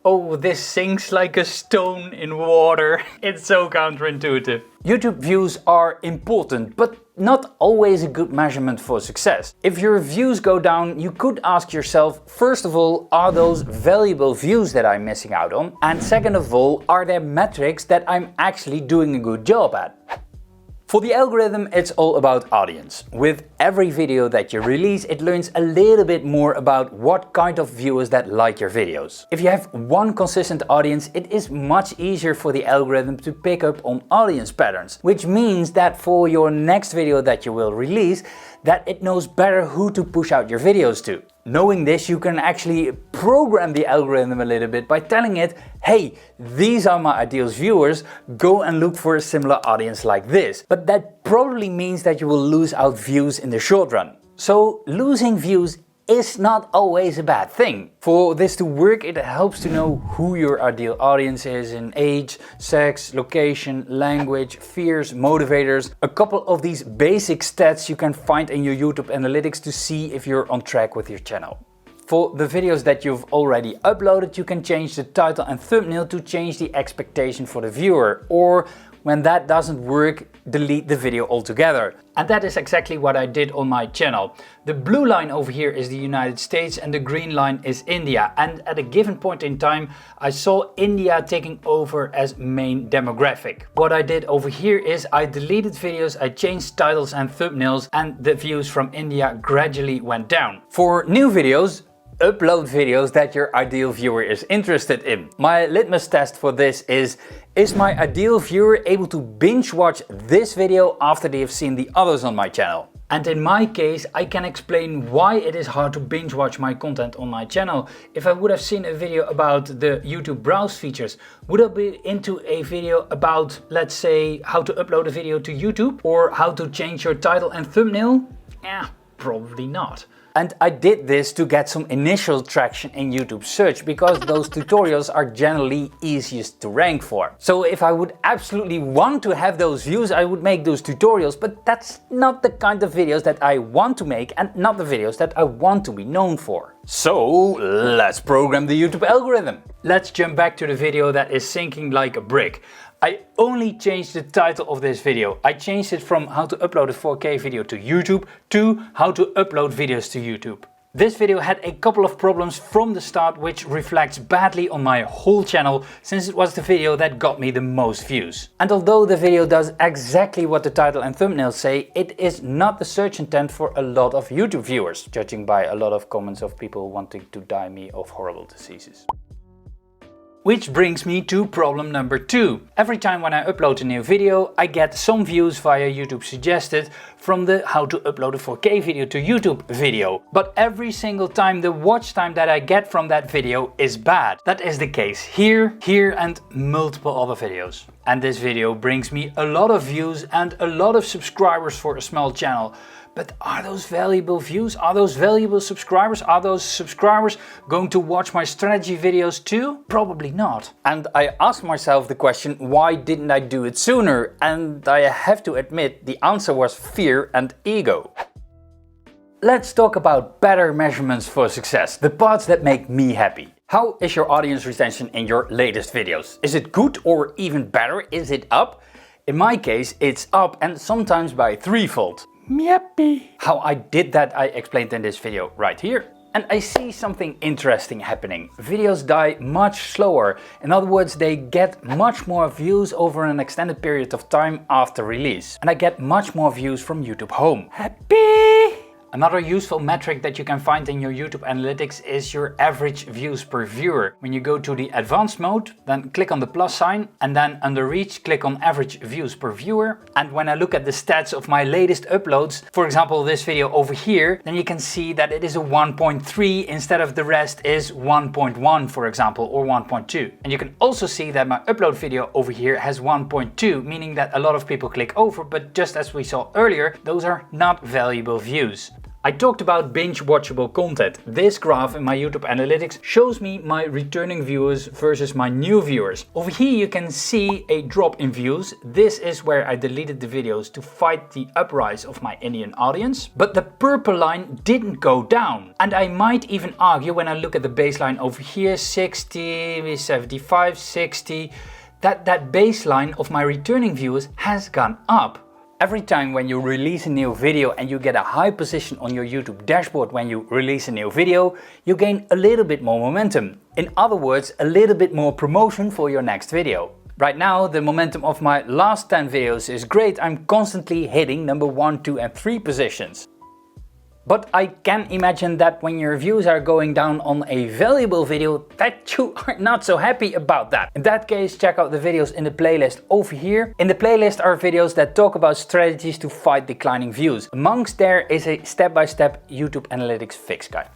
Oh, this sinks like a stone in water. It's so counterintuitive. YouTube views are important, but not always a good measurement for success. If your views go down, you could ask yourself, first of all, are those valuable views that I'm missing out on? And second of all, are there metrics that I'm actually doing a good job at? For the algorithm, it's all about audience. With every video that you release, it learns a little bit more about what kind of viewers that like your videos. If you have one consistent audience, it is much easier for the algorithm to pick up on audience patterns, which means that for your next video that you will release, that it knows better who to push out your videos to. Knowing this, you can actually program the algorithm a little bit by telling it, hey, these are my ideal viewers, go and look for a similar audience like this. But that probably means that you will lose out views in the short run. So losing views is not always a bad thing. For this to work, it helps to know who your ideal audience is in age, sex, location, language, fears, motivators. A couple of these basic stats you can find in your YouTube analytics to see if you're on track with your channel. For the videos that you've already uploaded, you can change the title and thumbnail to change the expectation for the viewer, or when that doesn't work, delete the video altogether. And that is exactly what I did on my channel. The blue line over here is the United States and the green line is India. And at a given point in time, I saw India taking over as main demographic. What I did over here is I deleted videos, I changed titles and thumbnails, and the views from India gradually went down. For new videos, upload videos that your ideal viewer is interested in. My litmus test for this is my ideal viewer able to binge watch this video after they have seen the others on my channel? And in my case, I can explain why it is hard to binge watch my content on my channel. If I would have seen a video about the YouTube browse features, would I be into a video about, let's say, how to upload a video to YouTube or how to change your title and thumbnail? Probably not. And I did this to get some initial traction in YouTube search because those tutorials are generally easiest to rank for. So if I would absolutely want to have those views, I would make those tutorials, but that's not the kind of videos that I want to make and not the videos that I want to be known for. So let's program the YouTube algorithm. Let's jump back to the video that is sinking like a brick. I only changed the title of this video. I changed it from how to upload a 4K video to YouTube to how to upload videos to YouTube. This video had a couple of problems from the start, which reflects badly on my whole channel since it was the video that got me the most views. And although the video does exactly what the title and thumbnail say, it is not the search intent for a lot of YouTube viewers, judging by a lot of comments of people wanting to die me of horrible diseases. Which brings me to problem number 2. Every time when I upload a new video, I get some views via YouTube suggested from the how to upload a 4K video to YouTube video. But every single time the watch time that I get from that video is bad. That is the case here, here and multiple other videos. And this video brings me a lot of views and a lot of subscribers for a small channel. But are those valuable views? Are those valuable subscribers? Are those subscribers going to watch my strategy videos too? Probably not. And I asked myself the question, why didn't I do it sooner? And I have to admit, the answer was fear and ego. Let's talk about better measurements for success, the parts that make me happy. How is your audience retention in your latest videos? Is it good or even better? Is it up? In my case, it's up and sometimes by threefold. Yippee! How I did that I explained in this video right here. And I see something interesting happening. Videos die much slower. In other words, they get much more views over an extended period of time after release. And I get much more views from YouTube Home. Happy! Another useful metric that you can find in your YouTube analytics is your average views per viewer. When you go to the advanced mode, then click on the plus sign and then under reach, click on average views per viewer. And when I look at the stats of my latest uploads, for example, this video over here, then you can see that it is a 1.3 instead of the rest is 1.1, for example, or 1.2. And you can also see that my upload video over here has 1.2, meaning that a lot of people click over, but just as we saw earlier, those are not valuable views. I talked about binge watchable content. This graph in my YouTube analytics shows me my returning viewers versus my new viewers. Over here you can see a drop in views. This is where I deleted the videos to fight the uprise of my Indian audience. But the purple line didn't go down. And I might even argue when I look at the baseline over here, 60, 75, 60, that baseline of my returning viewers has gone up. Every time when you release a new video and you get a high position on your YouTube dashboard when you release a new video, you gain a little bit more momentum. In other words, a little bit more promotion for your next video. Right now, the momentum of my last 10 videos is great. I'm constantly hitting number 1, 2 and 3 positions. But I can imagine that when your views are going down on a valuable video, that you are not so happy about that. In that case, check out the videos in the playlist over here. In the playlist are videos that talk about strategies to fight declining views. Amongst there is a step-by-step YouTube Analytics fix guide.